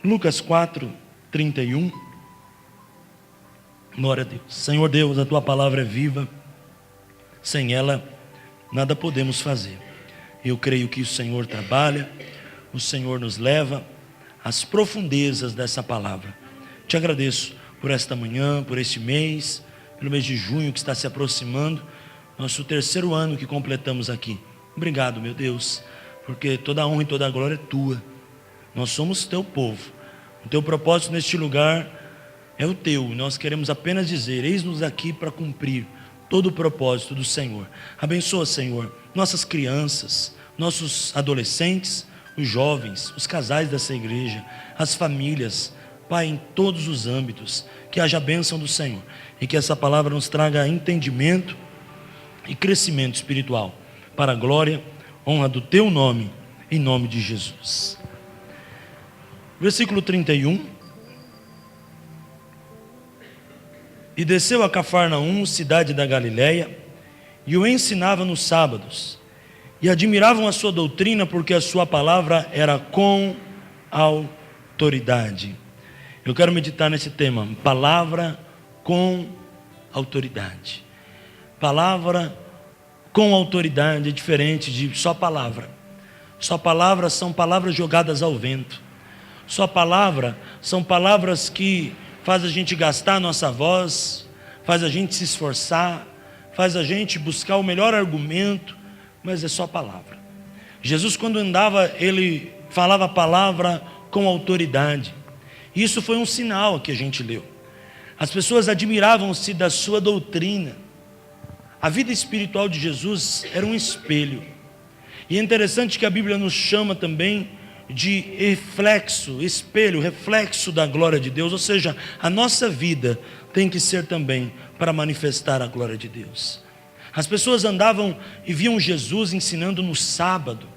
Lucas 4:31. Glória a Deus. Senhor Deus, a tua palavra é viva, sem ela nada podemos fazer. Eu creio que o Senhor trabalha, o Senhor nos leva às profundezas dessa palavra. Te agradeço por esta manhã, por este mês, pelo mês de junho que está se aproximando, nosso terceiro ano que completamos aqui. Obrigado, meu Deus, porque toda a honra e toda a glória é tua. Nós somos teu povo. O teu propósito neste lugar é o teu. Nós queremos apenas dizer: eis-nos aqui para cumprir todo o propósito do Senhor. Abençoa, Senhor, nossas crianças, nossos adolescentes, os jovens, os casais dessa igreja, as famílias, Pai, em todos os âmbitos. Que haja a bênção do Senhor e que essa palavra nos traga entendimento e crescimento espiritual, para a glória, honra do teu nome, em nome de Jesus. Versículo 31. E desceu a Cafarnaum, cidade da Galileia, e o ensinava nos sábados, e admiravam a sua doutrina, porque a sua palavra era com autoridade. Eu quero meditar nesse tema, palavra com autoridade. Palavra com autoridade é diferente de só palavra. Só palavras são palavras jogadas ao vento. Só palavra são palavras que faz a gente gastar a nossa voz, faz a gente se esforçar, faz a gente buscar o melhor argumento, mas é só palavra. Jesus, quando andava, ele falava a palavra com autoridade. Isso foi um sinal que a gente leu. As pessoas admiravam-se da sua doutrina. A vida espiritual de Jesus era um espelho. E é interessante que a Bíblia nos chama também de reflexo, espelho, reflexo da glória de Deus. Ou seja, a nossa vida tem que ser também para manifestar a glória de Deus. As pessoas andavam e viam Jesus ensinando no sábado.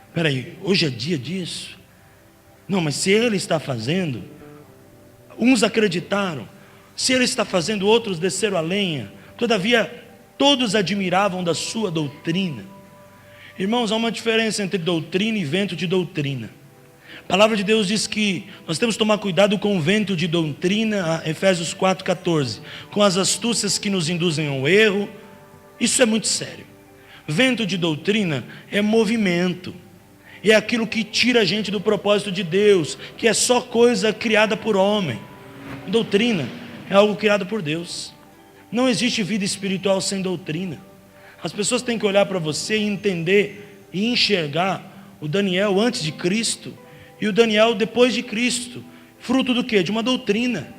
Espera aí, hoje é dia disso? Não, mas se ele está fazendo, uns acreditaram. Se ele está fazendo, outros desceram a lenha. Todavia, todos admiravam da sua doutrina. Irmãos, há uma diferença entre doutrina e vento de doutrina. A palavra de Deus diz que nós temos que tomar cuidado com o vento de doutrina, Efésios 4,14, com as astúcias que nos induzem ao erro. Isso é muito sério. Vento de doutrina é movimento, é aquilo que tira a gente do propósito de Deus, que é só coisa criada por homem. Doutrina é algo criado por Deus. Não existe vida espiritual sem doutrina. As pessoas têm que olhar para você e entender e enxergar o Daniel antes de Cristo e o Daniel depois de Cristo. Fruto do quê? De uma doutrina.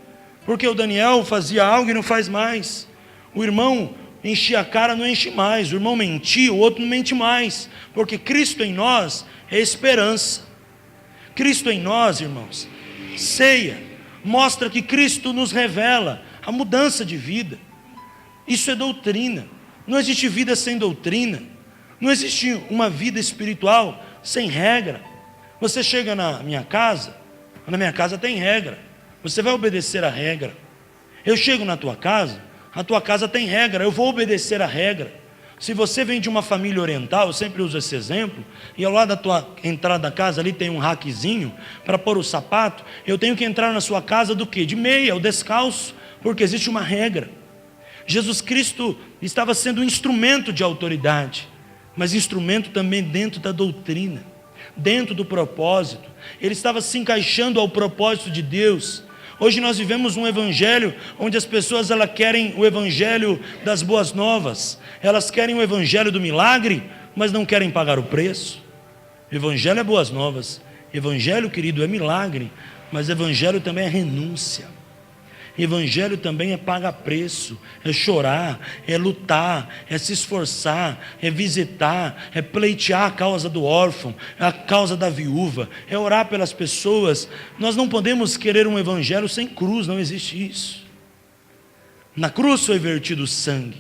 Porque o Daniel fazia algo e não faz mais. O irmão enchia a cara, não enche mais. O irmão mentia, o outro não mente mais. Porque Cristo em nós é esperança. Cristo em nós, irmãos, ceia, mostra que Cristo nos revela a mudança de vida. Isso é doutrina. Não existe vida sem doutrina. Não existe uma vida espiritual sem regra. Você chega na minha casa tem regra. Você vai obedecer a regra. Eu chego na tua casa, a tua casa tem regra, eu vou obedecer a regra. Se você vem de uma família oriental, eu sempre uso esse exemplo, e ao lado da tua entrada da casa ali tem um raquezinho para pôr o sapato, eu tenho que entrar na sua casa do quê? De meia ou descalço, porque existe uma regra. Jesus Cristo estava sendo um instrumento de autoridade, mas instrumento também dentro da doutrina, dentro do propósito. Ele estava se encaixando ao propósito de Deus. Hoje nós vivemos um evangelho onde as pessoas elas querem o evangelho das boas novas, elas querem o evangelho do milagre, mas não querem pagar o preço. Evangelho é boas novas, evangelho, querido, é milagre, mas evangelho também é renúncia. Evangelho também é pagar preço, é chorar, é lutar, é se esforçar, é visitar, é pleitear a causa do órfão, a causa da viúva, é orar pelas pessoas. Nós não podemos querer um evangelho sem cruz, não existe isso. Na cruz foi vertido o sangue.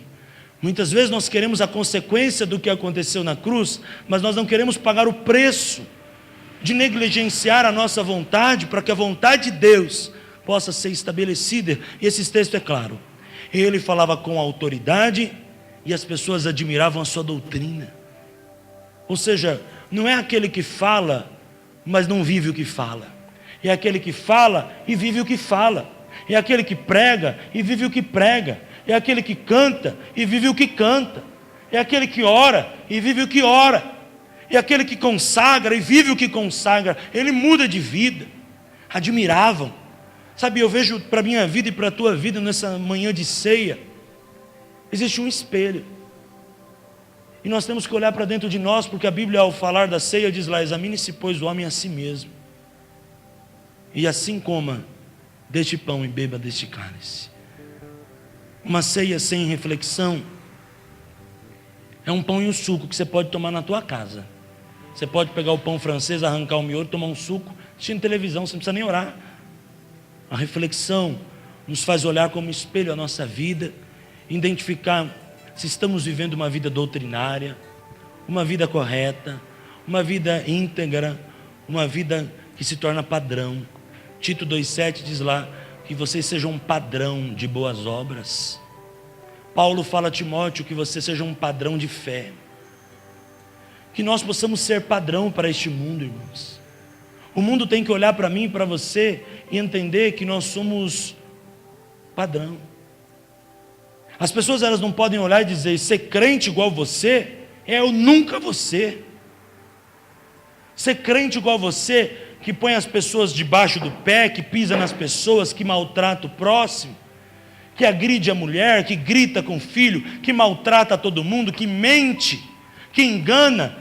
Muitas vezes nós queremos a consequência do que aconteceu na cruz, mas nós não queremos pagar o preço de negligenciar a nossa vontade para que a vontade de Deus possa ser estabelecida. E esse texto é claro. Ele falava com autoridade e as pessoas admiravam a sua doutrina. Ou seja, não é aquele que fala, mas não vive o que fala. é aquele que fala e vive o que fala, é aquele que prega e vive o que prega, é aquele que canta e vive o que canta, é aquele que ora e vive o que ora, é aquele que consagra e vive o que consagra. Ele muda de vida. Admiravam. Sabe, eu vejo para a minha vida e para a tua vida nessa manhã de ceia, existe um espelho. E nós temos que olhar para dentro de nós, porque a Bíblia, ao falar da ceia, diz lá: examine-se, pois, o homem a si mesmo, e assim coma deste pão e beba deste cálice. Uma ceia sem reflexão é um pão e um suco que você pode tomar na tua casa. Você pode pegar o pão francês, arrancar o miolo, tomar um suco, assistindo televisão, você não precisa nem orar. A reflexão nos faz olhar como espelho a nossa vida, identificar se estamos vivendo uma vida doutrinária, uma vida correta, uma vida íntegra, uma vida que se torna padrão. Tito 2,7 diz lá que vocês sejam um padrão de boas obras. Paulo fala a Timóteo que você seja um padrão de fé. Que nós possamos ser padrão para este mundo, irmãos. O mundo tem que olhar para mim e para você e entender que nós somos padrão. As pessoas, elas não podem olhar e dizer: ser crente igual você é eu nunca vou ser. Ser crente igual você, que põe as pessoas debaixo do pé, que pisa nas pessoas, que maltrata o próximo, que agride a mulher, que grita com o filho, que maltrata todo mundo, que mente, que engana,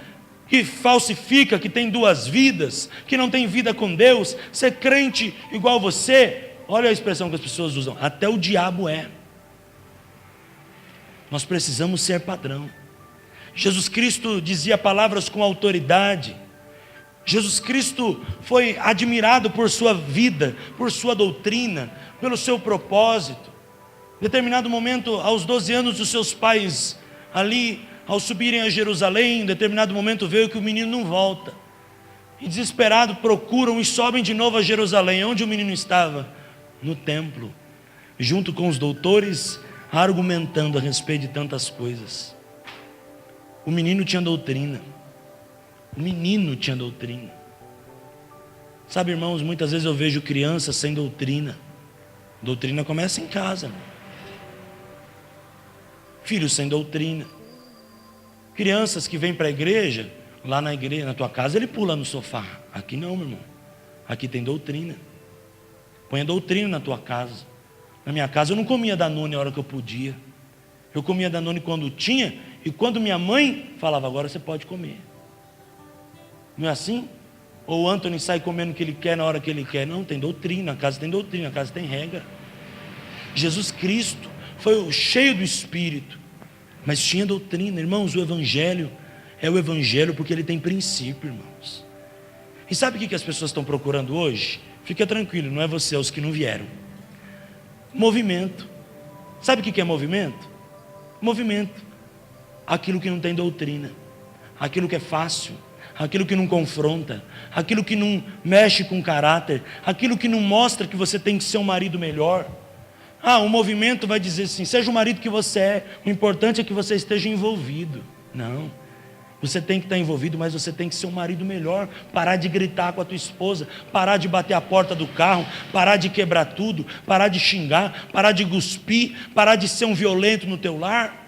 que falsifica, que tem duas vidas, que não tem vida com Deus. Ser crente igual você, olha a expressão que as pessoas usam: até o diabo é. Nós precisamos ser padrão. Jesus Cristo dizia palavras com autoridade. Jesus Cristo foi admirado por sua vida, por sua doutrina, pelo seu propósito. Em determinado momento, aos 12 anos dos seus pais, ali, ao subirem a Jerusalém, em determinado momento veio que o menino não volta. E desesperado procuram e sobem de novo a Jerusalém. Onde o menino estava? No templo, junto com os doutores, argumentando a respeito de tantas coisas. O menino tinha doutrina. O menino tinha doutrina. Sabe, irmãos, muitas vezes eu vejo crianças sem doutrina. Doutrina começa em casa, irmão. Filhos sem doutrina. Crianças que vêm para a igreja, lá na igreja, na tua casa, ele pula no sofá. Aqui não, meu irmão. Aqui tem doutrina. Põe a doutrina na tua casa. Na minha casa eu não comia Danone a hora que eu podia. Eu comia Danone quando tinha, e quando minha mãe falava: agora você pode comer. Não é assim? Ou o Anthony sai comendo o que ele quer na hora que ele quer. Não, tem doutrina, a casa tem doutrina, a casa tem regra. Jesus Cristo foi cheio do Espírito, mas tinha doutrina. Irmãos, o Evangelho é o Evangelho porque ele tem princípio, irmãos. E sabe o que as pessoas estão procurando hoje? Fica tranquilo, não é você, é os que não vieram. Movimento. Sabe o que é movimento? Movimento. Aquilo que não tem doutrina, aquilo que é fácil, aquilo que não confronta, aquilo que não mexe com caráter, aquilo que não mostra que você tem que ser um marido melhor. O movimento vai dizer assim: seja o marido que você é, o importante é que você esteja envolvido. Não, você tem que estar envolvido, mas você tem que ser um marido melhor. Parar de gritar com a tua esposa, parar de bater a porta do carro, parar de quebrar tudo, parar de xingar, parar de cuspir, parar de ser um violento no teu lar.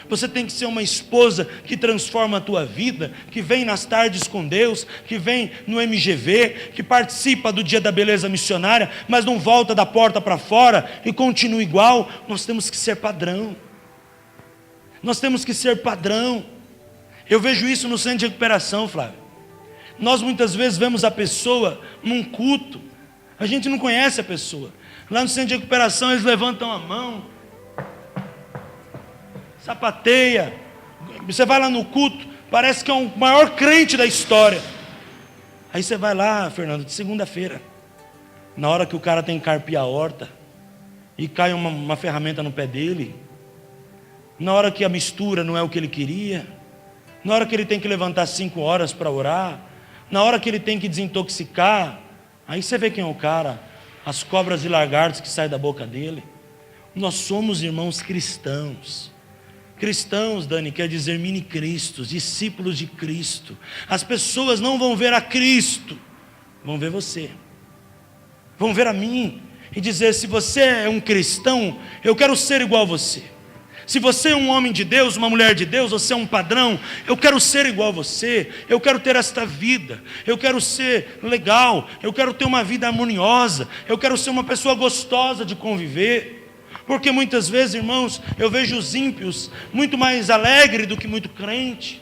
Você tem que ser uma esposa que transforma a tua vida, que vem nas tardes com Deus, que vem no MGV, que participa do dia da beleza missionária, mas não volta da porta para fora e continua igual. Nós temos que ser padrão. Nós temos que ser padrão. Eu vejo isso no centro de recuperação, Flávio. Nós muitas vezes vemos a pessoa num culto, a gente não conhece a pessoa. Lá no centro de recuperação eles levantam a mão, sapateia. Você vai lá no culto, parece que é o maior crente da história. Aí você vai lá, Fernando, de segunda-feira, na hora que o cara tem que carpir a horta, e cai uma ferramenta no pé dele, na hora que a mistura não é o que ele queria, na hora que ele tem que levantar 5 horas para orar, na hora que ele tem que desintoxicar, aí você vê quem é o cara, as cobras e lagartos que saem da boca dele. Nós somos, irmãos, cristãos. Cristãos, Dani, quer dizer mini-cristos, discípulos de Cristo. As pessoas não vão ver a Cristo, vão ver você. vão ver a mim e dizer: se você é um cristão, eu quero ser igual a você. Se você é um homem de Deus, uma mulher de Deus, você é um padrão, eu quero ser igual a você, eu quero ter esta vida, eu quero ser legal, eu quero ter uma vida harmoniosa, eu quero ser uma pessoa gostosa de conviver. Porque muitas vezes, irmãos, eu vejo os ímpios muito mais alegres do que muito crente.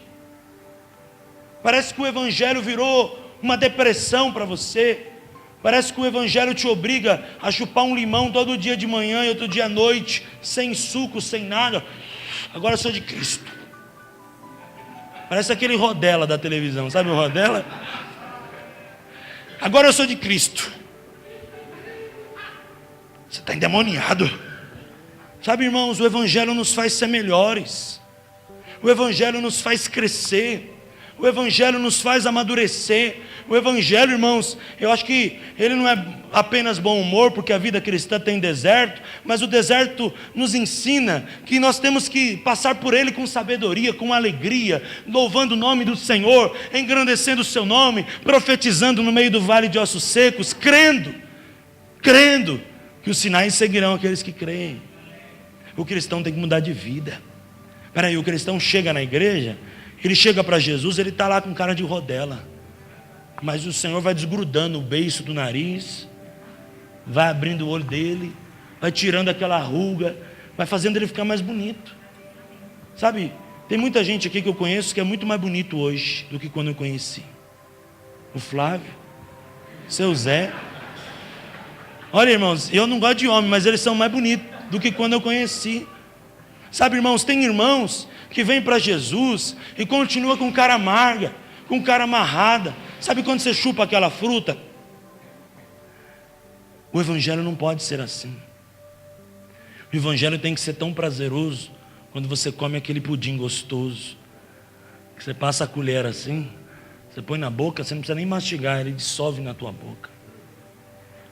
Parece que o evangelho virou uma depressão para você. Parece que o evangelho te obriga a chupar um limão todo dia de manhã e outro dia à noite, sem suco, sem nada. Agora eu sou de Cristo. Parece aquele Rodela da televisão, sabe o Rodela? Agora eu sou de Cristo. Você está endemoniado. Sabe, irmãos, o evangelho nos faz ser melhores. O evangelho nos faz crescer. O evangelho nos faz amadurecer. O evangelho, irmãos, eu acho que ele não é apenas bom humor, porque a vida cristã tem deserto, mas o deserto nos ensina que nós temos que passar por ele com sabedoria, com alegria, louvando o nome do Senhor, engrandecendo o seu nome, profetizando no meio do vale de ossos secos, crendo que os sinais seguirão aqueles que creem. O cristão tem que mudar de vida. Peraí, o cristão chega na igreja, ele chega para Jesus, ele está lá com cara de rodela, mas o Senhor vai desgrudando o beiço do nariz, vai abrindo o olho dele, vai tirando aquela ruga, vai fazendo ele ficar mais bonito. Sabe, tem muita gente aqui que eu conheço que é muito mais bonito hoje do que quando eu conheci. O Flávio, seu Zé. Olha, irmãos, eu não gosto de homem, mas eles são mais bonitos do que quando eu conheci. Sabe, irmãos, tem irmãos que vêm para Jesus e continua com cara amarga, com cara amarrada. Sabe quando você chupa aquela fruta? O evangelho não pode ser assim. O evangelho tem que ser tão prazeroso quando você come aquele pudim gostoso, que você passa a colher assim, você põe na boca, você não precisa nem mastigar, ele dissolve na tua boca.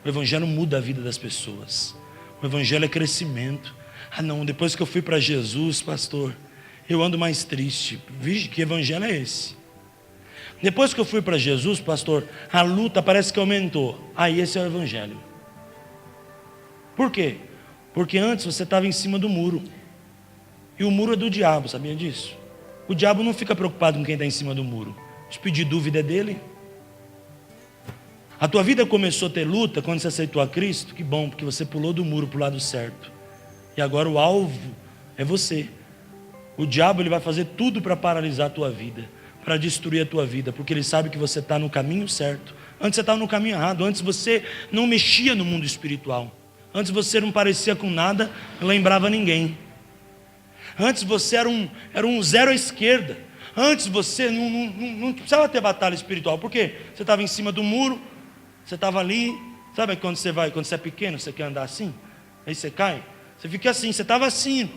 O evangelho muda a vida das pessoas. O evangelho é crescimento. Ah não, depois que eu fui para Jesus, pastor, eu ando mais triste. Vixe, que evangelho é esse? Depois que eu fui para Jesus, pastor, a luta parece que aumentou. Aí esse é o evangelho. Por quê? Porque antes você estava em cima do muro. E o muro é do diabo, sabia disso? O diabo não fica preocupado com quem está em cima do muro. Se pedir dúvida é dele. A tua vida começou a ter luta quando você aceitou a Cristo. Que bom, porque você pulou do muro para o lado certo. E agora o alvo é você. O diabo ele vai fazer tudo para paralisar a tua vida, para destruir a tua vida, porque ele sabe que você está no caminho certo. Antes você estava no caminho errado. Antes você não mexia no mundo espiritual. Antes você não parecia com nada, não lembrava ninguém. Antes você era um zero à esquerda. Antes você não precisava ter batalha espiritual. Por quê? Você estava em cima do muro, você estava ali. Sabe quando você é pequeno, você quer andar assim? Aí você cai, você fica assim, você estava assim.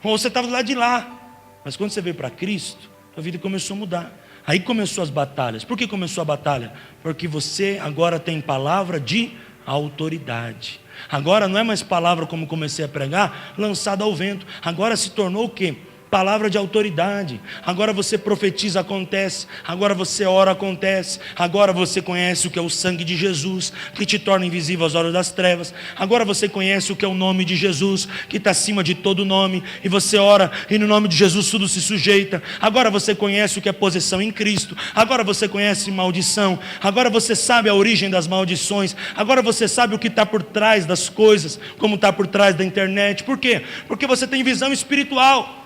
Ou você estava do lado de lá. Mas quando você veio para Cristo, a vida começou a mudar. Aí começou as batalhas. Por que começou a batalha? Porque você agora tem palavra de autoridade. Agora não é mais palavra como comecei a pregar, lançada ao vento. Agora se tornou o quê? Palavra de autoridade. Agora você profetiza, acontece. Agora você ora, acontece. Agora você conhece o que é o sangue de Jesus, que te torna invisível às horas das trevas. Agora você conhece o que é o nome de Jesus, que está acima de todo nome. E você ora, e no nome de Jesus tudo se sujeita. Agora você conhece o que é posição em Cristo. Agora você conhece maldição. Agora você sabe a origem das maldições. Agora você sabe o que está por trás das coisas, como está por trás da internet. Por quê? Porque você tem visão espiritual.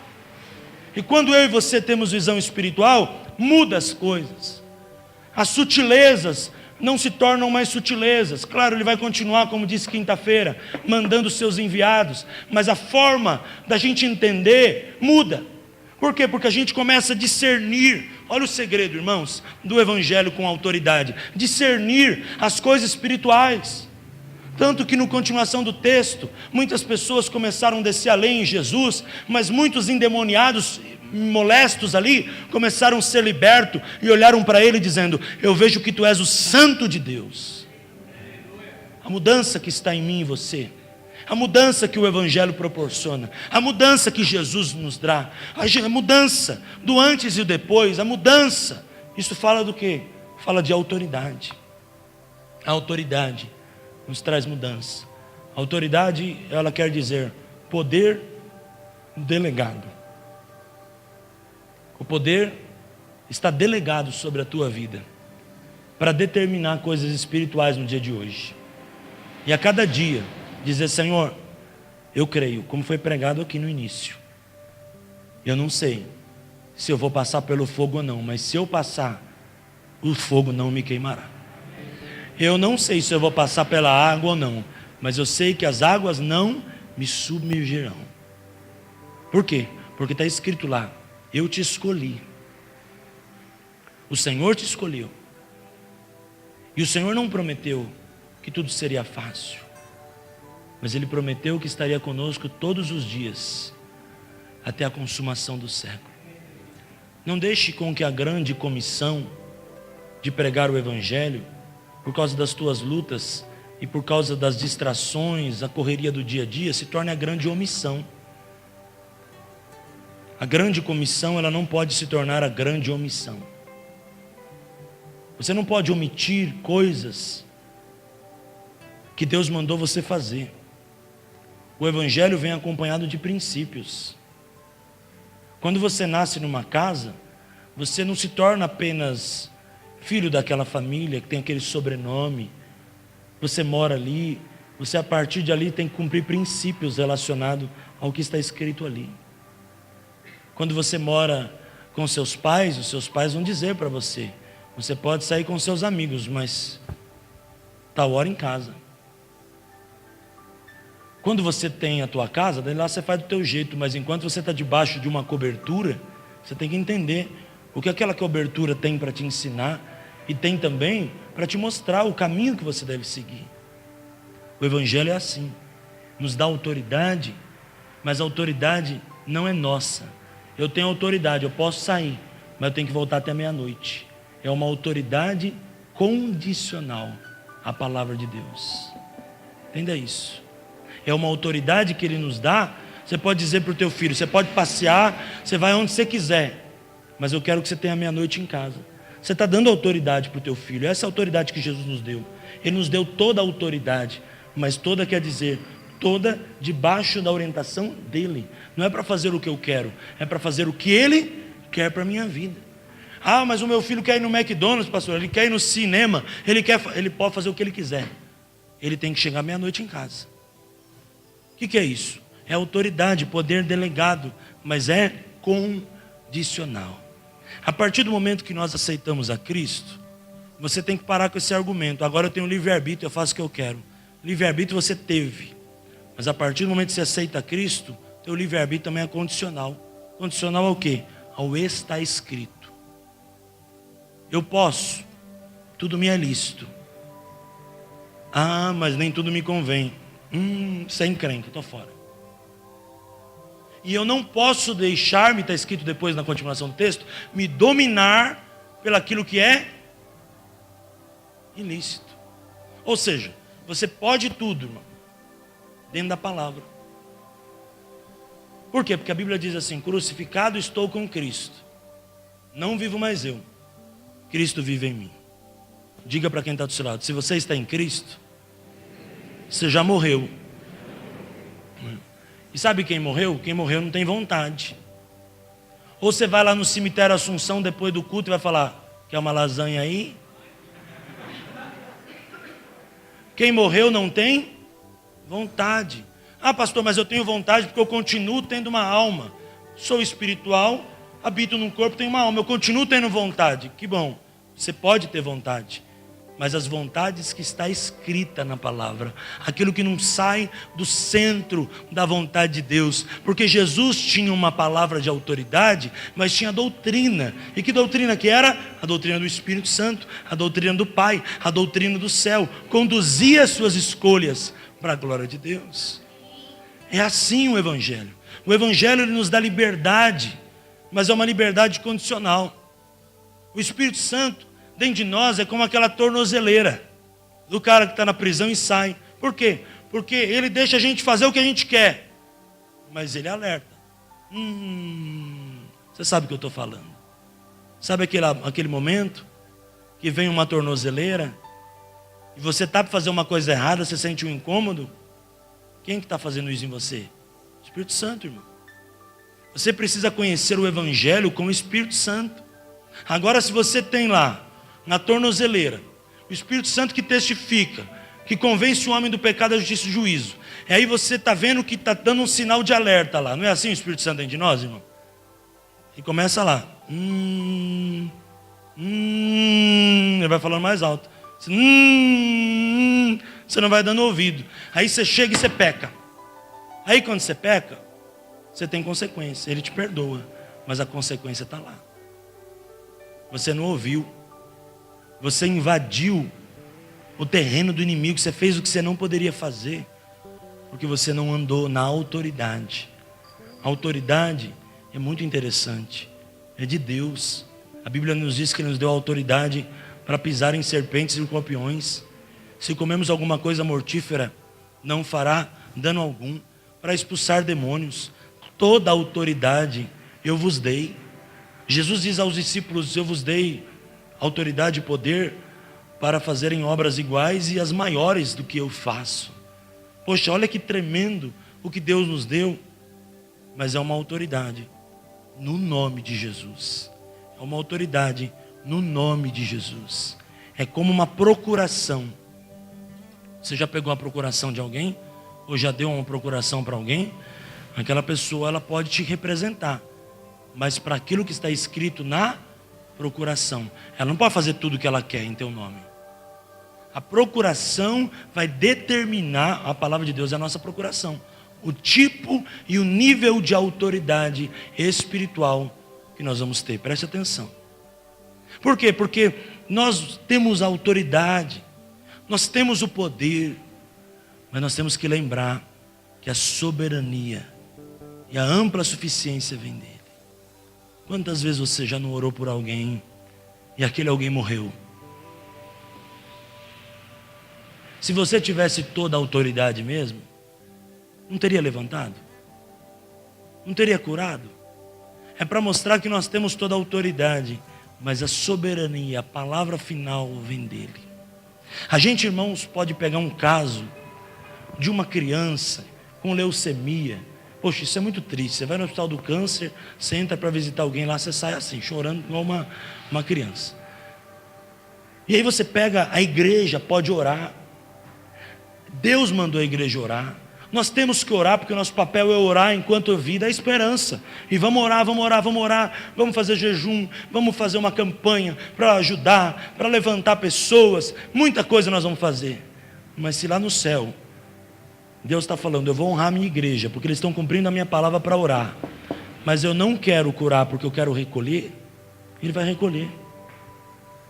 E quando eu e você temos visão espiritual, muda as coisas. As sutilezas não se tornam mais sutilezas. Claro, ele vai continuar, como disse quinta-feira, mandando seus enviados. Mas a forma da gente entender muda. Por quê? Porque a gente começa a discernir. Olha o segredo, irmãos, do evangelho com autoridade. Discernir as coisas espirituais. Tanto que na continuação do texto, muitas pessoas começaram a descer além em Jesus, mas muitos endemoniados, molestos ali, começaram a ser libertos e olharam para ele dizendo: eu vejo que tu és o Santo de Deus. A mudança que está em mim e você, a mudança que o evangelho proporciona, a mudança que Jesus nos dá, a mudança do antes e o depois, a mudança, isso fala do quê? Fala de autoridade. A autoridade nos traz mudança. Autoridade, ela quer dizer poder delegado. O poder está delegado sobre a tua vida para determinar coisas espirituais no dia de hoje. E a cada dia dizer: Senhor, eu creio, como foi pregado aqui no início. Eu não sei se eu vou passar pelo fogo ou não, mas se eu passar, o fogo não me queimará. Eu não sei se eu vou passar pela água ou não, mas eu sei que as águas não me submergirão. Por quê? Porque está escrito lá: eu te escolhi. O Senhor te escolheu. E o Senhor não prometeu que tudo seria fácil, mas Ele prometeu que estaria conosco todos os dias, até a consumação do século. Não deixe com que a grande comissão de pregar o Evangelho, por causa das tuas lutas e por causa das distrações, a correria do dia a dia, se torne a grande omissão. A grande comissão, ela não pode se tornar a grande omissão. Você não pode omitir coisas que Deus mandou você fazer. O Evangelho vem acompanhado de princípios. Quando você nasce numa casa, você não se torna apenas filho daquela família que tem aquele sobrenome. Você mora ali, você a partir de ali tem que cumprir princípios relacionados ao que está escrito ali. Quando você mora com seus pais, os seus pais vão dizer para você: você pode sair com seus amigos, mas tal hora em casa. Quando você tem a tua casa, daí lá você faz do teu jeito, mas enquanto você está debaixo de uma cobertura, você tem que entender o que aquela cobertura tem para te ensinar e tem também para te mostrar o caminho que você deve seguir. O Evangelho é assim, nos dá autoridade, mas a autoridade não é nossa. Eu tenho autoridade, eu posso sair, mas eu tenho que voltar até meia-noite. É uma autoridade condicional à palavra de Deus. Entenda isso. É uma autoridade que Ele nos dá. Você pode dizer para o teu filho: você pode passear, você vai onde você quiser, mas eu quero que você tenha meia-noite em casa. Você está dando autoridade para o teu filho. Essa é a autoridade que Jesus nos deu. Ele nos deu toda a autoridade, mas toda quer dizer toda debaixo da orientação dEle. Não é para fazer o que eu quero, é para fazer o que Ele quer para a minha vida. Ah, mas o meu filho quer ir no McDonald's, pastor, ele quer ir no cinema, ele pode fazer o que ele quiser. Ele tem que chegar meia-noite em casa. O que é isso? É autoridade, poder delegado, mas é condicional. A partir do momento que nós aceitamos a Cristo, você tem que parar com esse argumento: agora eu tenho livre-arbítrio, eu faço o que eu quero. Livre-arbítrio você teve, mas a partir do momento que você aceita a Cristo, teu livre-arbítrio também é condicional. Condicional ao quê? Ao está escrito. Eu posso, tudo me é lícito. Ah, mas nem tudo me convém. Sem encrenca, estou fora. E eu não posso deixar-me, está escrito depois na continuação do texto, me dominar pelaquilo que é ilícito. Ou seja, você pode tudo, irmão, dentro da palavra. Por quê? Porque a Bíblia diz assim: crucificado estou com Cristo, não vivo mais eu, Cristo vive em mim. Diga para quem está do seu lado: se você está em Cristo, você já morreu. E sabe quem morreu? Quem morreu não tem vontade. Ou você vai lá no cemitério Assunção depois do culto e vai falar: quer uma lasanha aí? Quem morreu não tem vontade. Ah, pastor, mas eu tenho vontade porque eu continuo tendo uma alma. Sou espiritual, habito num corpo, tenho uma alma. Eu continuo tendo vontade. Que bom, você pode ter vontade, mas as vontades que está escrita na palavra, aquilo que não sai do centro da vontade de Deus, porque Jesus tinha uma palavra de autoridade, mas tinha doutrina. E que doutrina que era? A doutrina do Espírito Santo, a doutrina do Pai, a doutrina do céu, conduzia as suas escolhas para a glória de Deus. É assim o Evangelho. O Evangelho ele nos dá liberdade, mas é uma liberdade condicional. O Espírito Santo dentro de nós é como aquela tornozeleira do cara que está na prisão e sai. Por quê? Porque ele deixa a gente fazer o que a gente quer, mas ele alerta. Você sabe o que eu estou falando. Sabe aquele momento que vem uma tornozeleira e você está para fazer uma coisa errada, você sente um incômodo, quem que está fazendo isso em você? O Espírito Santo, irmão. Você precisa conhecer o Evangelho com o Espírito Santo. Agora, se você tem lá, na tornozeleira, o Espírito Santo que testifica, que convence o homem do pecado, da justiça e do juízo, e aí você está vendo que está dando um sinal de alerta lá. Não é assim o Espírito Santo dentro de nós, irmão? E começa lá. Ele vai falando mais alto. Você não vai dando ouvido. Aí você chega e você peca. Aí quando você peca, você tem consequência. Ele te perdoa, mas a consequência está lá. Você não ouviu. Você invadiu o terreno do inimigo. Você fez o que você não poderia fazer, porque você não andou na autoridade. A autoridade é muito interessante. É de Deus. A Bíblia nos diz que Ele nos deu autoridade para pisar em serpentes e escorpiões. Se comemos alguma coisa mortífera, não fará dano algum. Para expulsar demônios, toda a autoridade eu vos dei. Jesus diz aos discípulos: eu vos dei autoridade e poder para fazerem obras iguais e as maiores do que eu faço. Poxa, olha que tremendo o que Deus nos deu. Mas é uma autoridade no nome de Jesus. É uma autoridade no nome de Jesus. É como uma procuração. Você já pegou a procuração de alguém? Ou já deu uma procuração para alguém? Aquela pessoa, ela pode te representar, mas para aquilo que está escrito na procuração, ela não pode fazer tudo o que ela quer em teu nome. A procuração vai determinar, a palavra de Deus é a nossa procuração, o tipo e o nível de autoridade espiritual que nós vamos ter. Preste atenção. Por quê? Porque nós temos a autoridade, nós temos o poder, mas nós temos que lembrar que a soberania e a ampla suficiência vem dele. Quantas vezes você já não orou por alguém e aquele alguém morreu? Se você tivesse toda a autoridade mesmo, não teria levantado? Não teria curado? É para mostrar que nós temos toda a autoridade, mas a soberania, a palavra final vem dele. A gente, irmãos, pode pegar um caso de uma criança com leucemia. Poxa, isso é muito triste. Você vai no hospital do câncer, você entra para visitar alguém lá, você sai assim, chorando igual uma criança. E aí você pega a igreja, pode orar. Deus mandou a igreja orar. Nós temos que orar, porque o nosso papel é orar enquanto a vida é esperança. E vamos orar, vamos orar, vamos orar. Vamos fazer jejum, vamos fazer uma campanha para ajudar, para levantar pessoas. Muita coisa nós vamos fazer. Mas se lá no céu Deus está falando: eu vou honrar a minha igreja, porque eles estão cumprindo a minha palavra para orar, mas eu não quero curar porque eu quero recolher, Ele vai recolher,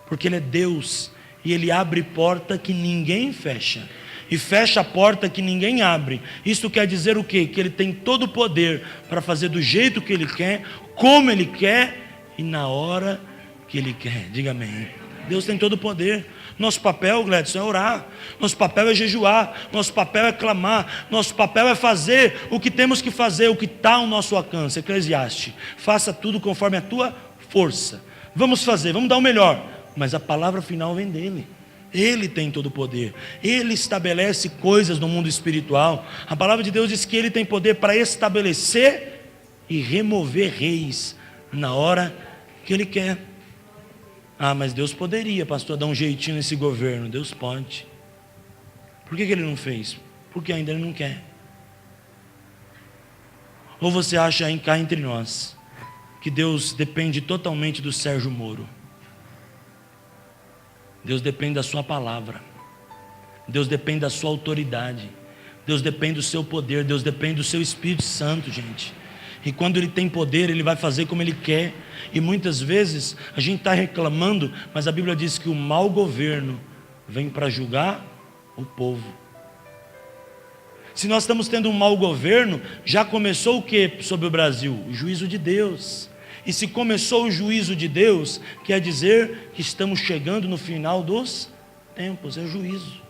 porque Ele é Deus, e Ele abre porta que ninguém fecha, e fecha a porta que ninguém abre. Isso quer dizer o quê? Que Ele tem todo o poder para fazer do jeito que Ele quer, como Ele quer e na hora que Ele quer. Diga amém. Deus tem todo o poder. Nosso papel, Gledson, é orar. Nosso papel é jejuar. Nosso papel é clamar. Nosso papel é fazer o que temos que fazer, o que está ao nosso alcance. Eclesiastes: faça tudo conforme a tua força. Vamos fazer, vamos dar o melhor, mas a palavra final vem dele. Ele tem todo o poder. Ele estabelece coisas no mundo espiritual. A palavra de Deus diz que Ele tem poder para estabelecer e remover reis na hora que Ele quer. Ah, mas Deus poderia, pastor, dar um jeitinho nesse governo. Deus pode. Por que Ele não fez? Porque ainda Ele não quer. Ou você acha cá entre nós que Deus depende totalmente do Sérgio Moro? Deus depende da sua palavra. Deus depende da sua autoridade. Deus depende do seu poder. Deus depende do seu Espírito Santo, gente. E quando Ele tem poder, Ele vai fazer como Ele quer. E muitas vezes a gente está reclamando, mas a Bíblia diz que o mau governo vem para julgar o povo. Se nós estamos tendo um mau governo, já começou o que sobre o Brasil? O juízo de Deus. E se começou o juízo de Deus, quer dizer que estamos chegando no final dos tempos, é o juízo.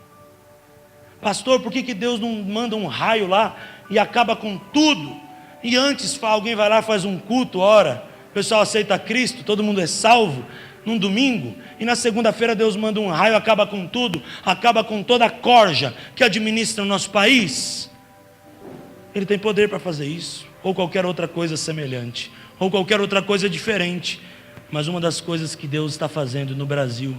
Pastor, por que Deus não manda um raio lá e acaba com tudo? E antes alguém vai lá, faz um culto, ora, o pessoal aceita Cristo, todo mundo é salvo. num domingo, e na segunda-feira Deus manda um raio, acaba com tudo, acaba com toda a corja que administra o nosso país. Ele tem poder para fazer isso, ou qualquer outra coisa semelhante, ou qualquer outra coisa diferente. Mas uma das coisas que Deus está fazendo no Brasil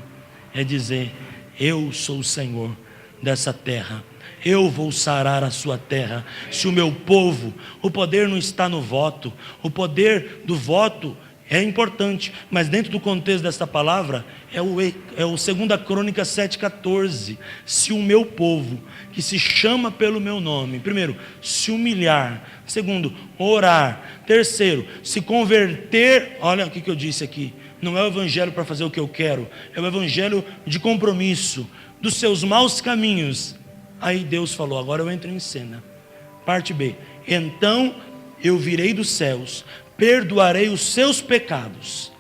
é dizer: eu sou o Senhor dessa terra, eu vou sarar a sua terra. Se o meu povo, o poder não está no voto, o poder do voto é importante, mas dentro do contexto desta palavra, é o 2 Crônicas 7,14. Se o meu povo, que se chama pelo meu nome, primeiro, se humilhar, segundo, orar, terceiro, se converter. Olha o que eu disse aqui, não é o evangelho para fazer o que eu quero, é o evangelho de compromisso, dos seus maus caminhos. Aí Deus falou, agora eu entro em cena, parte B, então eu virei dos céus, perdoarei os seus pecados.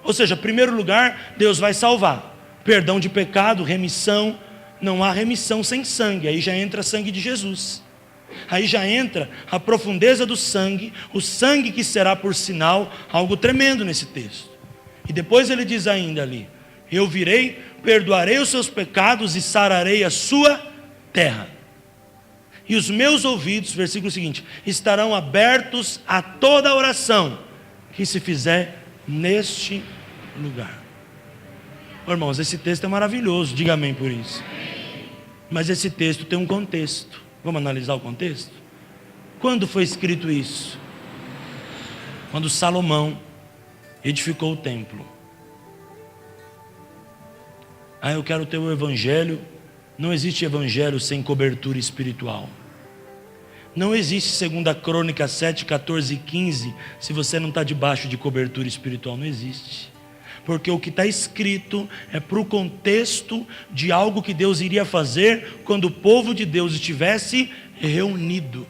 Ou seja, em primeiro lugar, Deus vai salvar, perdão de pecado, remissão. Não há remissão sem sangue, aí já entra sangue de Jesus, aí já entra a profundeza do sangue, o sangue que será por sinal, algo tremendo nesse texto. E depois ele diz ainda ali, eu virei, perdoarei os seus pecados e sararei a sua terra. E os meus ouvidos, versículo seguinte, estarão abertos a toda oração que se fizer neste lugar. Irmãos, esse texto é maravilhoso, diga amém por isso. Mas esse texto tem um contexto. Vamos analisar o contexto? Quando foi escrito isso? Quando Salomão edificou o templo. Eu quero ter o evangelho. Não existe evangelho sem cobertura espiritual. Não existe 2 Crônicas 7, 14 e 15 se você não está debaixo de cobertura espiritual. Não existe. Porque o que está escrito é para o contexto de algo que Deus iria fazer quando o povo de Deus estivesse reunido.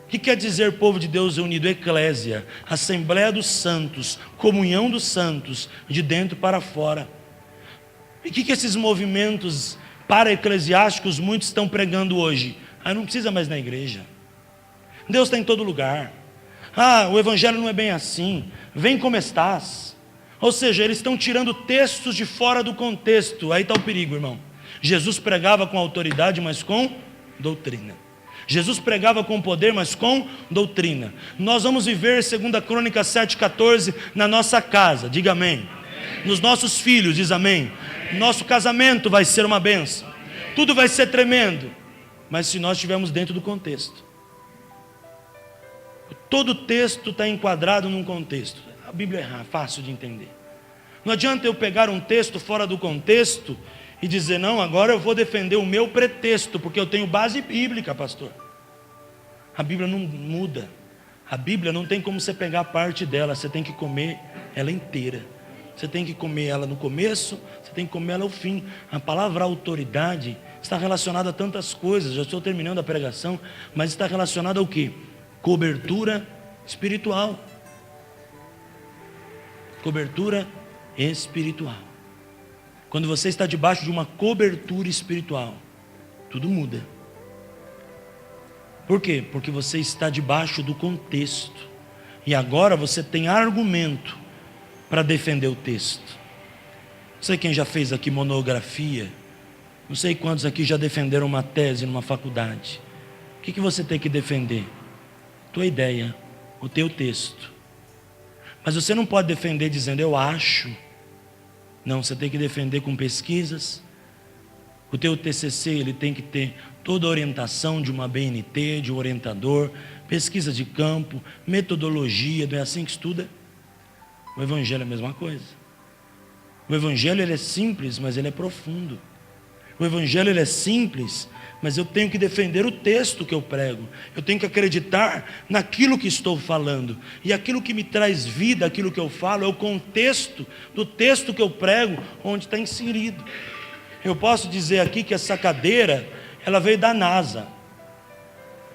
O que quer dizer povo de Deus reunido? Eclésia, Assembleia dos Santos, comunhão dos santos, de dentro para fora. E o que esses movimentos para-eclesiásticos muitos estão pregando hoje? Não precisa mais na igreja. Deus está em todo lugar. O evangelho não é bem assim. Vem como estás. Ou seja, eles estão tirando textos de fora do contexto. Aí está o perigo, irmão. Jesus pregava com autoridade, mas com doutrina. Jesus pregava com poder, mas com doutrina. Nós vamos viver 2 Crônicas 7,14 na nossa casa, diga amém. Nos nossos filhos, diz amém. Nosso casamento vai ser uma bênção. Tudo vai ser tremendo. Mas se nós estivermos dentro do contexto. Todo texto está enquadrado num contexto. A Bíblia é fácil de entender. Não adianta eu pegar um texto fora do contexto e dizer, não, agora eu vou defender o meu pretexto, porque eu tenho base bíblica, pastor. A Bíblia não muda. A Bíblia não tem como você pegar parte dela, você tem que comer ela inteira. Você tem que comer ela no começo, você tem que comer ela ao fim. A palavra autoridade está relacionada a tantas coisas. Já estou terminando a pregação, mas está relacionada ao quê? Cobertura espiritual. Cobertura espiritual. Quando você está debaixo de uma cobertura espiritual, tudo muda. Por quê? Porque você está debaixo do contexto. E agora você tem argumento para defender o texto. Não sei quem já fez aqui monografia. Não sei quantos aqui já defenderam uma tese numa faculdade. O que você tem que defender? Tua ideia, o teu texto. Mas você não pode defender dizendo eu acho. Não, você tem que defender com pesquisas. O teu TCC ele tem que ter toda a orientação de uma BNT, de um orientador, pesquisa de campo, metodologia. Não é assim que estuda? O evangelho é a mesma coisa. O evangelho ele é simples, mas ele é profundo. O evangelho ele é simples, mas eu tenho que defender o texto que eu prego. Eu tenho que acreditar naquilo que estou falando. E aquilo que me traz vida, aquilo que eu falo, é o contexto do texto que eu prego, onde está inserido. Eu posso dizer aqui que essa cadeira, ela veio da NASA.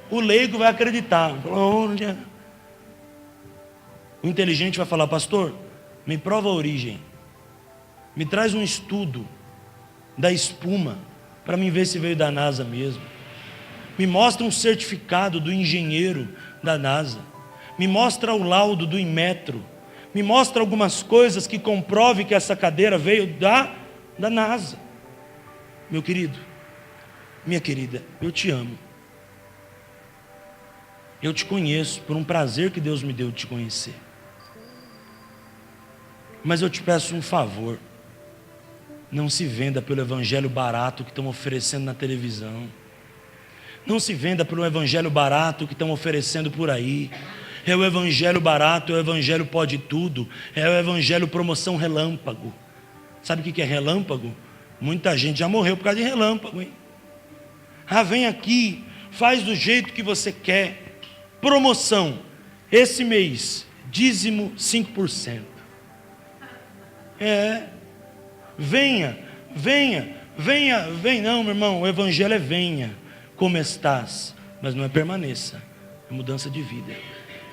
O leigo vai acreditar. Olha. O inteligente vai falar, pastor, me prova a origem. Me traz um estudo da espuma, para mim ver se veio da NASA mesmo. Me mostra um certificado do engenheiro da NASA. Me mostra o laudo do Inmetro. Me mostra algumas coisas que comprove que essa cadeira veio da NASA. Meu querido, minha querida, eu te amo. Eu te conheço por um prazer que Deus me deu de te conhecer. Mas eu te peço um favor. Não se venda pelo evangelho barato que estão oferecendo na televisão. Não se venda pelo evangelho barato que estão oferecendo por aí. É o evangelho barato, é o evangelho pode tudo. É o evangelho promoção relâmpago. Sabe o que é relâmpago? Muita gente já morreu por causa de relâmpago, hein? Ah, vem aqui, faz do jeito que você quer. Promoção, esse mês, dízimo 5%. Venha, não, meu irmão, o evangelho é venha, como estás, mas não é permaneça, é mudança de vida.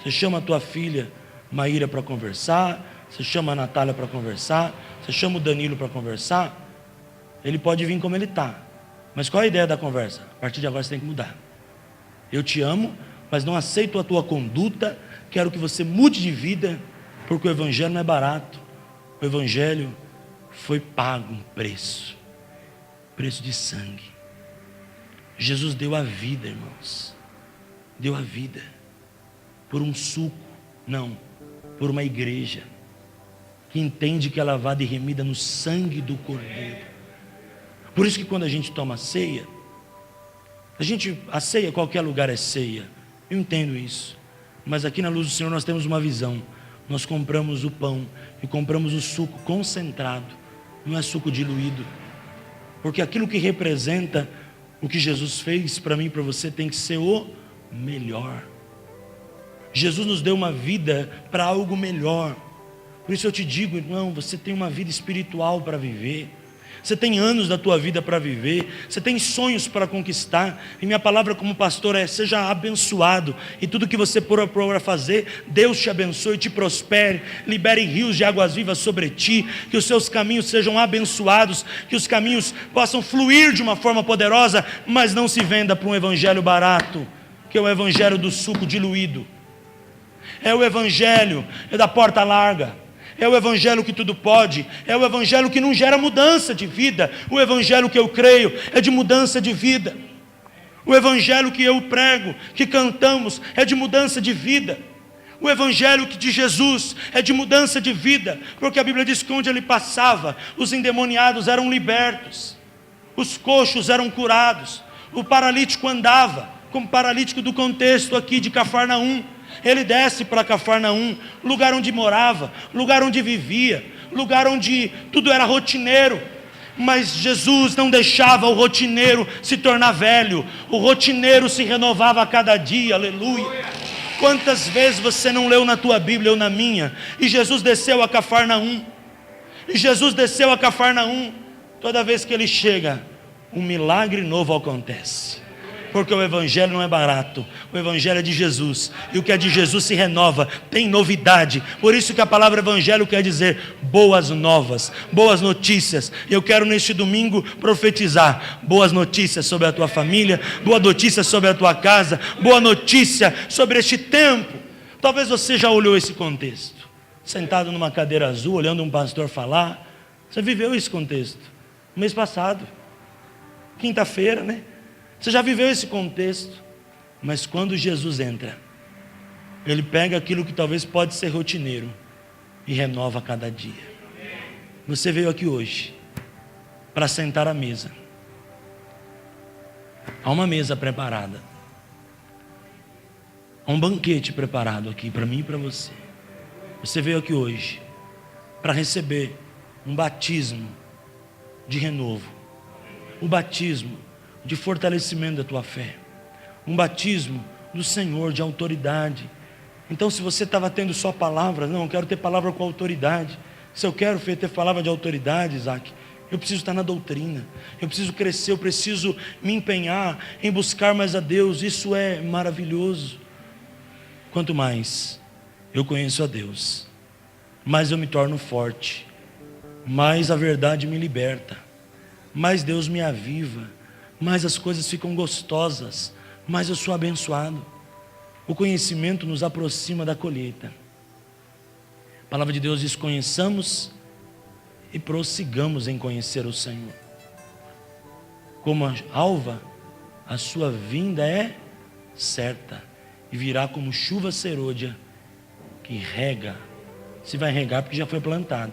Você chama a tua filha Maíra para conversar, você chama a Natália para conversar, você chama o Danilo para conversar, ele pode vir como ele está, mas qual é a ideia da conversa? A partir de agora você tem que mudar. Eu te amo, mas não aceito a tua conduta, quero que você mude de vida, porque o evangelho não é barato, o evangelho foi pago um preço de sangue. Jesus deu a vida, irmãos, deu a vida, por um suco, não, por uma igreja, que entende que é lavada e remida no sangue do Cordeiro. Por isso que quando a gente toma a ceia, a ceia, qualquer lugar é ceia, eu entendo isso, mas aqui na Luz do Senhor nós temos uma visão. Nós compramos o pão e compramos o suco concentrado, não é suco diluído, porque aquilo que representa o que Jesus fez para mim e para você tem que ser o melhor. Jesus nos deu uma vida para algo melhor. Por isso eu te digo, irmão, você tem uma vida espiritual para viver. Você tem anos da tua vida para viver, você tem sonhos para conquistar, e minha palavra como pastor é: seja abençoado, e tudo que você for para fazer, Deus te abençoe, te prospere, libere rios de águas vivas sobre ti, que os seus caminhos sejam abençoados, que os caminhos possam fluir de uma forma poderosa, mas não se venda para um evangelho barato, que é o evangelho do suco diluído, é o evangelho da porta larga, é o evangelho que tudo pode, é o evangelho que não gera mudança de vida. O evangelho que eu creio é de mudança de vida. O evangelho que eu prego, que cantamos, é de mudança de vida. O evangelho de Jesus é de mudança de vida, porque a Bíblia diz que onde ele passava, os endemoniados eram libertos, os coxos eram curados, o paralítico andava, como paralítico do contexto aqui de Cafarnaum. Ele desce para Cafarnaum, lugar onde morava, lugar onde vivia, lugar onde tudo era rotineiro, mas Jesus não deixava o rotineiro se tornar velho, o rotineiro se renovava a cada dia, aleluia. Quantas vezes você não leu na tua Bíblia ou na minha, e Jesus desceu a Cafarnaum, toda vez que ele chega, um milagre novo acontece. Porque o evangelho não é barato, o evangelho é de Jesus, e o que é de Jesus se renova, tem novidade. Por isso que a palavra evangelho quer dizer boas novas, boas notícias. E eu quero neste domingo profetizar boas notícias sobre a tua família, boa notícia sobre a tua casa, boa notícia sobre este tempo. Talvez você já olhou esse contexto, sentado numa cadeira azul, olhando um pastor falar. Você viveu esse contexto mês passado, quinta-feira, né? Você já viveu esse contexto, mas quando Jesus entra, ele pega aquilo que talvez pode ser rotineiro e renova a cada dia. Você veio aqui hoje para sentar à mesa. Há uma mesa preparada, há um banquete preparado aqui para mim e para você. Você veio aqui hoje para receber um batismo de renovo, um batismo de fortalecimento da tua fé, um batismo do Senhor, de autoridade. Então, se você estava tendo só palavra, não, eu quero ter palavra com autoridade. Se eu quero ter palavra de autoridade, Isaac, eu preciso estar na doutrina, eu preciso crescer, eu preciso me empenhar em buscar mais a Deus. Isso é maravilhoso. Quanto mais eu conheço a Deus, mais eu me torno forte, mais a verdade me liberta, mais Deus me aviva, mais as coisas ficam gostosas, mais eu sou abençoado. O conhecimento nos aproxima da colheita. A palavra de Deus diz: conheçamos e prossigamos em conhecer o Senhor. Como a alva, a sua vinda é certa e virá como chuva serôdia que rega. Se vai regar porque já foi plantado,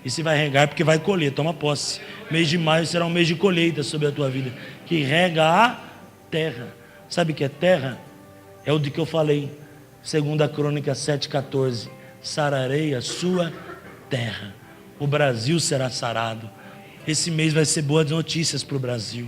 e se vai regar porque vai colher. Toma posse. Mês de maio será um mês de colheita sobre a tua vida, que rega a terra. Sabe o que é terra? É o de que eu falei, 2 Crônicas 7,14. Sararei a sua terra. O Brasil será sarado. Esse mês vai ser boas notícias para o Brasil.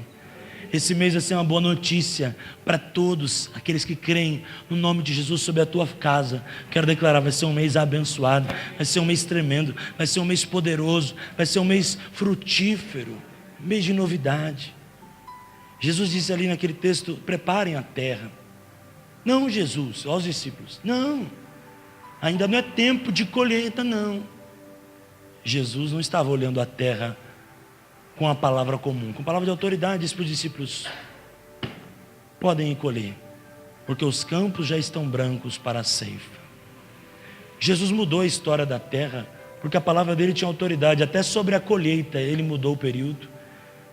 Esse mês vai ser uma boa notícia para todos aqueles que creem no nome de Jesus sobre a tua casa. Quero declarar: vai ser um mês abençoado, vai ser um mês tremendo, vai ser um mês poderoso, vai ser um mês frutífero, mês de novidade. Jesus disse ali naquele texto: preparem a terra. Não, Jesus, aos discípulos, não, ainda não é tempo de colheita, não. Jesus não estava olhando a terra com a palavra comum, com a palavra de autoridade. Disse para os discípulos: podem ir colher, porque os campos já estão brancos para a ceifa. Jesus mudou a história da terra, porque a palavra dele tinha autoridade, até sobre a colheita ele mudou o período.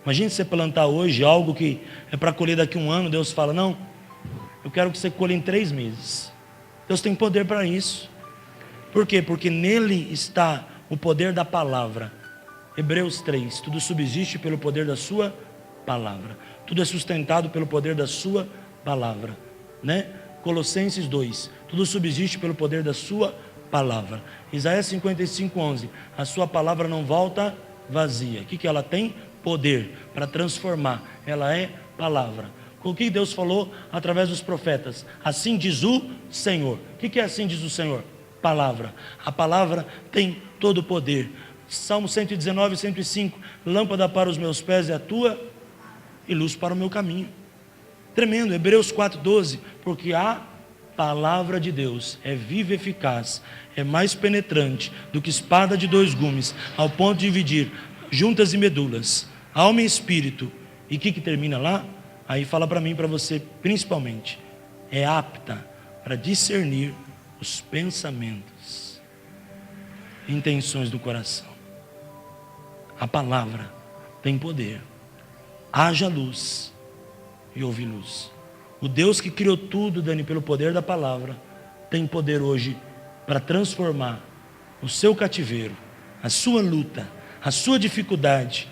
Imagine você plantar hoje algo que é para colher daqui a um ano. Deus fala: não, eu quero que você colhe em 3 meses. Deus tem poder para isso. Por quê? Porque nele está o poder da palavra. Hebreus 3, tudo subsiste pelo poder da sua palavra, tudo é sustentado pelo poder da sua palavra, né? Colossenses 2, tudo subsiste pelo poder da sua palavra. Isaías 55:11, a sua palavra não volta vazia. O que ela tem? Poder para transformar. Ela é palavra. O que Deus falou através dos profetas? Assim diz o Senhor. O que é assim diz o Senhor? Palavra. A palavra tem todo o poder. Salmo 119, 105, lâmpada para os meus pés é a tua e luz para o meu caminho. Tremendo. Hebreus 4:12, porque a palavra de Deus é viva e eficaz, é mais penetrante do que espada de 2 gumes, ao ponto de dividir juntas e medulas, alma e espírito. E o que termina lá? Aí fala para mim e para você principalmente, é apta para discernir os pensamentos e intenções do coração. A palavra tem poder. Haja luz e houve luz. O Deus que criou tudo, Dani, pelo poder da palavra, tem poder hoje para transformar o seu cativeiro, a sua luta, a sua dificuldade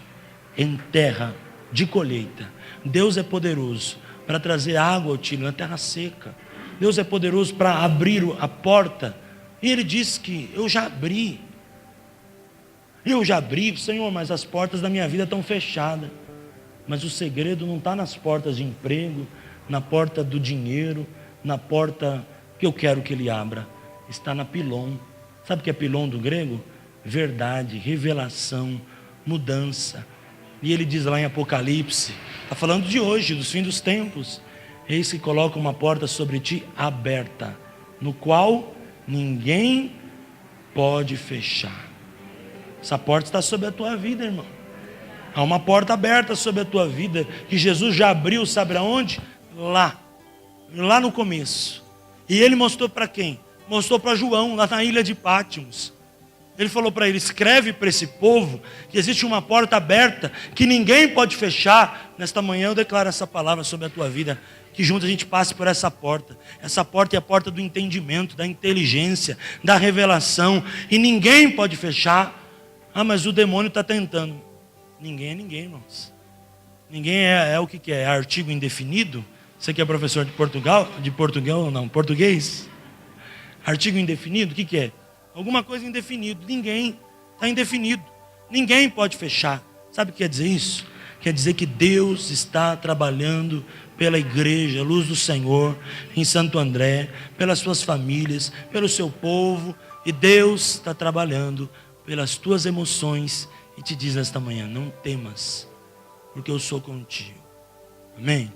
em terra de colheita. Deus é poderoso para trazer água ao tiro na terra seca. Deus é poderoso para abrir a porta. E Ele diz que eu já abri, Senhor, mas as portas da minha vida estão fechadas. Mas o segredo não está nas portas de emprego, na porta do dinheiro, na porta que eu quero que Ele abra. Está na pilon. Sabe o que é pilon do grego? Verdade, revelação, mudança. E Ele diz lá em Apocalipse, está falando de hoje, dos fins dos tempos: eis que coloca uma porta sobre ti aberta, no qual ninguém pode fechar. Essa porta está sobre a tua vida, irmão. Há uma porta aberta sobre a tua vida, que Jesus já abriu, sabe aonde? Lá no começo. E Ele mostrou para quem? Mostrou para João, lá na ilha de Pátimos. Ele falou para ele: escreve para esse povo que existe uma porta aberta que ninguém pode fechar. Nesta manhã eu declaro essa palavra sobre a tua vida, que juntos a gente passe por essa porta. Essa porta é a porta do entendimento, da inteligência, da revelação, e ninguém pode fechar. Ah, mas o demônio está tentando. Ninguém é ninguém, irmãos. Ninguém é o que é? É artigo indefinido? Você que é professor de português? Artigo indefinido, o que é? Alguma coisa indefinida. Ninguém, está indefinido. Ninguém pode fechar. Sabe o que quer dizer isso? Quer dizer que Deus está trabalhando pela igreja, Luz do Senhor, em Santo André, pelas suas famílias, pelo seu povo. E Deus está trabalhando pelas tuas emoções e te diz nesta manhã: não temas, porque eu sou contigo. Amém?